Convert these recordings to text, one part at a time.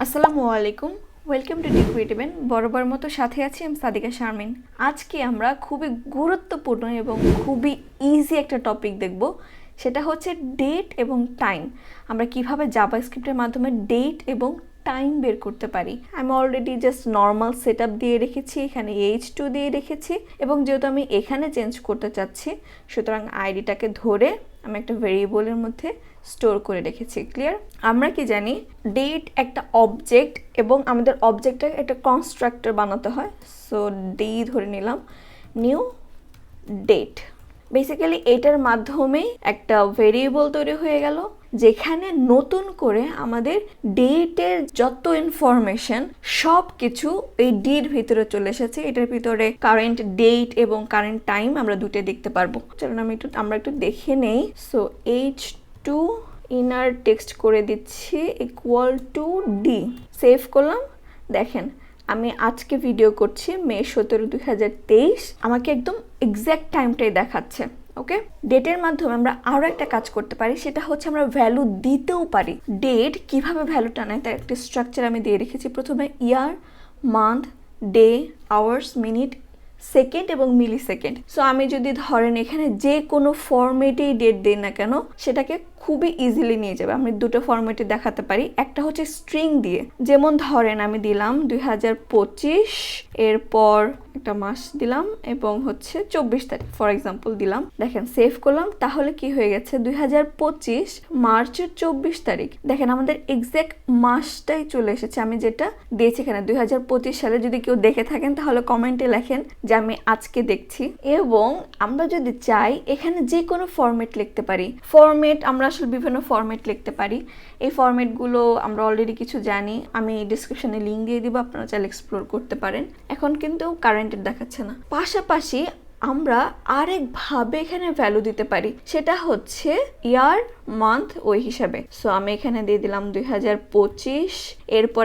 আসসালামু আলাইকুম, welcome to DeCreativen। বরাবর মতো সাথে আছি আমি সাদিকা শারমিন। আজকে আমরা খুবই গুরুত্বপূর্ণ এবং খুবই ইজি একটা টপিক দেখব, সেটা হচ্ছে ডেট এবং টাইম। আমরা কিভাবে জাভাস্ক্রিপ্টের মাধ্যমে ডেট এবং টাইম বের করতে পারি। আমি already just normal set up দিয়ে রেখেছি, এখানে H2 দিয়ে রেখেছি, এবং যেহেতু আমি এখানে চেঞ্জ করতে চাচ্ছি সুতরাং আইডিটাকে ধরে আমি একটা ভেরিয়েবলের মধ্যে স্টোর করে রেখেছি। ক্লিয়ার? আমরা কি জানি, ডেট একটা অবজেক্ট এবং আমাদের অবজেক্টটা একটা কনস্ট্রাক্টর বানাতে হয়। সো ডি ধরে নিলাম, নিউ ডেট। বেসিক্যালি এটার মাধ্যমে একটা ভেরিয়েবল তৈরি হয়ে গেল, যেখানে নতুন করে আমাদের ডেটের যত ইনফরমেশন সব কিছু এই ডির ভিতরে চলে এসেছে। এটার ভিতরে কারেন্ট ডেট এবং কারেন্ট টাইম আমরা দুটো দেখতে পারবো। চলুন আমরা একটু দেখে নেই। সো H2 ইনার টেক্সট করে দিচ্ছি ইকুয়াল টু ডি, সেভ করলাম। দেখেন আমি আজকে ভিডিও করছি মে 17, 2023। আমাকে একদম এক্স্যাক্ট টাইমটাই দেখাচ্ছে। ওকে, ডেটের মাধ্যমে আমরা আরও একটা কাজ করতে পারি, সেটা হচ্ছে আমরা ভ্যালু দিতেও পারি। ডেট কিভাবে ভ্যালুটা নেয় তার একটা স্ট্রাকচার আমি দিয়ে রেখেছি। প্রথমে year, month, day, hours, minute, second এবং মিলি সেকেন্ড। সো আমি যদি ধরেন এখানে যে কোনো ফরম্যাটেই ডেট দিই না কেন, সেটাকে খুবই ইজিলি নিয়ে যাবে। আমি দুটো ফরম্যাটে দেখাতে পারি। একটা হচ্ছে স্ট্রিং দিয়ে, যেমন ধরেন আমি দিলাম 2025, এরপর একটা মাস দিলাম এবং হচ্ছে 24 তারিখ ফর এক্সাম্পল দিলাম। দেখেন সেভ করলাম, তাহলে কি হয়ে গেছে 2025 মার্চের 24 তারিখ। দেখেন আমাদের এক্স্যাক্ট মাসটাই চলে এসেছে আমি যেটা দিয়েছি এখানে 2025 সালে। যদি কেউ দেখে থাকেন তাহলে কমেন্টে লেখেন যে আমি আজকে দেখছি। এবং আমরা যদি চাই এখানে যে কোনো ফরম্যাট লিখতে পারি। ফরম্যাট আমরা আসলে বিভিন্ন ফরম্যাট লিখতে পারি। এই ফরম্যাটগুলো আমরা অলরেডি কিছু জানি, আমি ডিসক্রিপশনে লিঙ্ক দিয়ে দিব, আপনারা চাইলে এক্সপ্লোর করতে পারেন। এখন কিন্তু কারেন্টের দেখাচ্ছে না। পাশাপাশি আমরা আরেকভাবে এখানে ভ্যালু দিতে পারি, সেটা হচ্ছে ইয়ার, মান্থ ওই হিসাবে। সো আমি এখানে দিয়ে দিলাম 2025, এরপর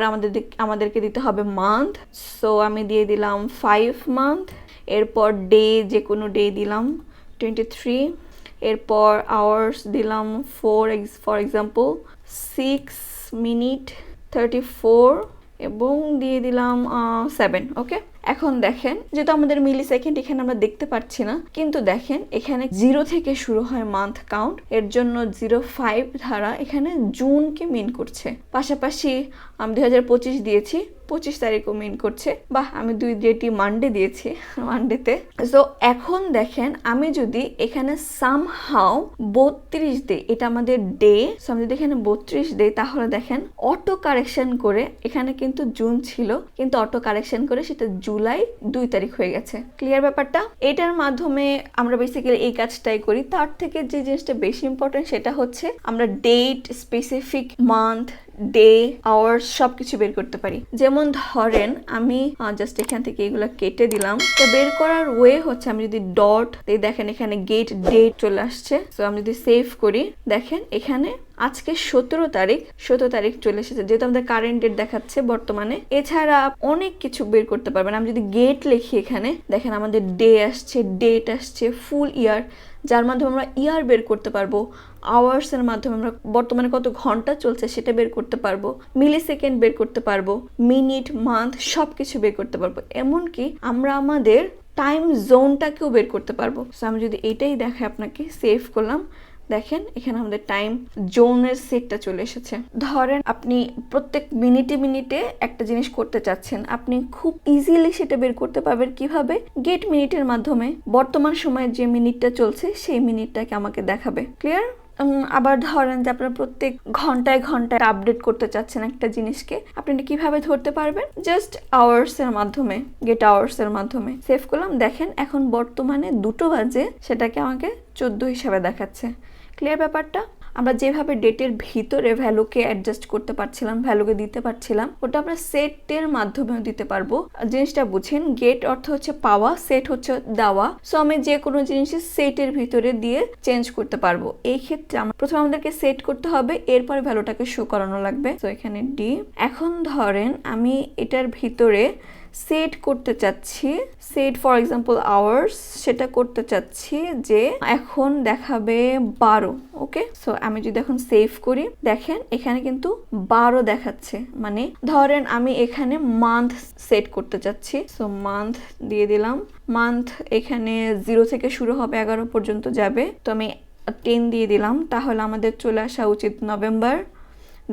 আমাদেরকে দিতে হবে মান্থ। সো আমি দিয়ে দিলাম 5 মান্থ, এরপর ডে যে কোনো ডে দিলাম 23, এরপর আওয়ার্স দিলাম 4 ফর এক্সাম্পল, 6 মিনিট 34 এবং দিয়ে দিলাম 7। ওকে, এখন দেখেন যেহেতু আমাদের মিলি সেকেন্ড এখানে আমরা দেখতে পাচ্ছি না, কিন্তু দেখেন এখানে 0 থেকে শুরু হয় মান্থ কাউন্ট, এর জন্য 05 ধারা এখানে জুনকে মিন করছে। পাশাপাশি আমি 2025 দিয়েছি, 25 তারিখও মিন করছে। বাহ, আমি দুই ডেটই মানডে দিয়েছি, মানডেতে। সো এখন দেখেন আমি যদি এখানে সামহাও 32 দিই, এটা আমাদের ডে। সো আমি যদি এখানে 32 দিই, তাহলে দেখেন অটো কারেকশন করে, এখানে কিন্তু জুন ছিল কিন্তু অটো কারেকশন করে সেটা জুলাই 2 তারিখ হয়ে গেছে। ক্লিয়ার ব্যাপারটা? এটার মাধ্যমে আমরা বেসিক্যালি এই কাজটাই করি। তার থেকে যে জিনিসটা বেশি ইম্পর্টেন্ট সেটা হচ্ছে আমরা date, specific month, day, hours সবকিছু বের করতে পারি। যেমন ধরেন আমি জাস্ট এখান থেকে এগুলো কেটে দিলাম। তো বের করার ওয়ে হচ্ছে আমি যদি ডট দেখেন এখানে গেট ডেট চলে আসছে। তো আমি যদি সেভ করি, দেখেন এখানে আজকে 17 তারিখ চলে এসেছে, যেহেতু আমাদের কারেন্ট ডেট দেখাচ্ছে বর্তমানে। এছাড়া অনেক কিছু বের করতে পারবেন। আমি যদি গেট লিখি এখানে, দেখেন আমাদের ডে আসছে, ডেট আসছে, ফুল ইয়ার, যার মাধ্যমে আমরা ইয়ার বের করতে পারবো। আওয়ার্সের মাধ্যমে আমরা বর্তমানে কত ঘন্টা চলছে সেটা বের করতে পারবো। মিলি সেকেন্ড বের করতে পারবো, মিনিট, মান্থ সব কিছু বের করতে পারবো। এমনকি আমরা আমাদের টাইম জোনটাকেও বের করতে পারবো। সো আমি যদি এটাই দেখাই আপনাকে, সেভ করলাম, দেখেন এখানে আমাদের টাইম জোনের সেটটা চলে এসেছে। ধরেন আপনি প্রত্যেক মিনিটে একটা জিনিস করতে চাচ্ছেন, আপনি খুব ইজিলি সেটা বের করতে পারবেন কিভাবে? গেট মিনিটের মাধ্যমে বর্তমান সময়ে যে মিনিটটা চলছে সেই মিনিটটাকে আমাকে দেখাবে। ক্লিয়ার? আবার ধরেন যে আপনারা প্রত্যেক ঘন্টায় আপডেট করতে চাচ্ছেন একটা জিনিসকে, আপনি কিভাবে ধরতে পারবেন? জাস্ট আওয়ার্স এর মাধ্যমে, গেট আওয়ার্স এর মাধ্যমে। সেভ করলাম, দেখেন এখন বর্তমানে 2 বাজে, সেটাকে আমাকে 14 হিসাবে দেখাচ্ছে। ক্লিয়ার ব্যাপারটা? আমরা যেভাবে ডেটের ভিতরে ভ্যালুকে অ্যাডজাস্ট করতে পারছিলাম, ভ্যালুকে দিতে পারছিলাম, ওটা আমরা সেটের মাধ্যমেও দিতে পারবো। জিনিসটা বুঝেন, গেট অর্থ হচ্ছে পাওয়া, সেট হচ্ছে দেওয়া। সো আমি যে কোনো জিনিসের সেটের ভিতরে দিয়ে চেঞ্জ করতে পারবো। এই ক্ষেত্রে প্রথমে আমাদেরকে সেট করতে হবে, এরপরে ভ্যালুটাকে শো করানো লাগবে। তো এখানে ডি। এখন ধরেন আমি এটার ভিতরে সেট করতে চাচ্ছি, সেট ফর এক্সাম্পল আওয়ার্স, সেটা করতে চাচ্ছি যে এখন দেখাবে 12। ওকে, সো আমি যদি এখন সেভ করি, দেখেন এখানে কিন্তু 12 দেখাচ্ছে। মানে ধরেন আমি এখানে মান্থ সেট করতে চাচ্ছি, সো মান্থ দিয়ে দিলাম। মান্থ এখানে 0 থেকে শুরু হবে, 11 পর্যন্ত যাবে, তো আমি 10 দিয়ে দিলাম। তাহলে আমাদের চলে আসা উচিত নভেম্বর।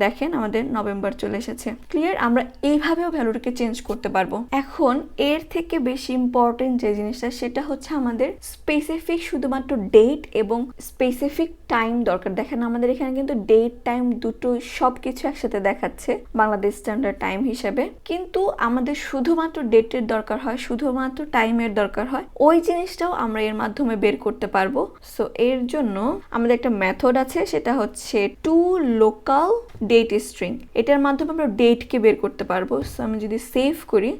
দেখেন আমাদের নভেম্বর চলে এসেছে। ক্লিয়ার? আমরা এইভাবেও ভ্যালুটাকে চেঞ্জ করতে পারবো। এখন এর থেকে বেশি ইম্পর্টেন্ট যে জিনিসটা, সেটা হচ্ছে আমাদের স্পেসিফিক শুধুমাত্র ডেট এবং স্পেসিফিক টাইম দরকার। দেখেন আমাদের এখানে কিন্তু ডেট টাইম দুটো সবকিছু একসাথে দেখাচ্ছে বাংলাদেশ স্ট্যান্ডার্ড টাইম হিসেবে, কিন্তু আমাদের শুধুমাত্র ডেটের দরকার হয়, শুধুমাত্র টাইমের দরকার হয়। ওই জিনিসটাও আমরা এর মাধ্যমে বের করতে পারবো। সো এর জন্য আমাদের একটা মেথড আছে, সেটা হচ্ছে টু লোকাল ডেট স্ট্রিং। এটার মাধ্যমে আমরা ডেটকে বের করতে পারবো। সো আমি যদি সেভ করি,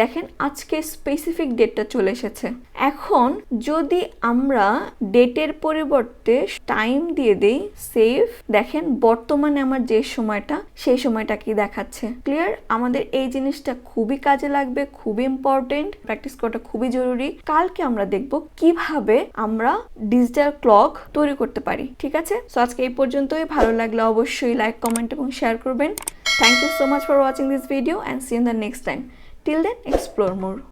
দেখেন আজকে স্পেসিফিক ডেটটা চলে এসেছে। এখন যদি আমরা ডেটের পরিবর্তে টাইম দিয়ে দেই, সেভ, দেখেন বর্তমানে আমার যে সময়টা, সেই সময়টা কি দেখাচ্ছে। ক্লিয়ার? আমাদের এই জিনিসটা খুবই কাজে লাগবে, খুবই ইম্পর্টেন্ট, প্র্যাকটিস করাটা খুবই জরুরি। কালকে আমরা দেখব কিভাবে আমরা ডিজিটাল ক্লক তৈরি করতে পারি। ঠিক আছে? সো আজকে এই পর্যন্তই। ভালো লাগলে অবশ্যই লাইক, কমেন্ট এবং শেয়ার করবেন। Thank you so much for watching this video and see you in the next time. Till then, explore more.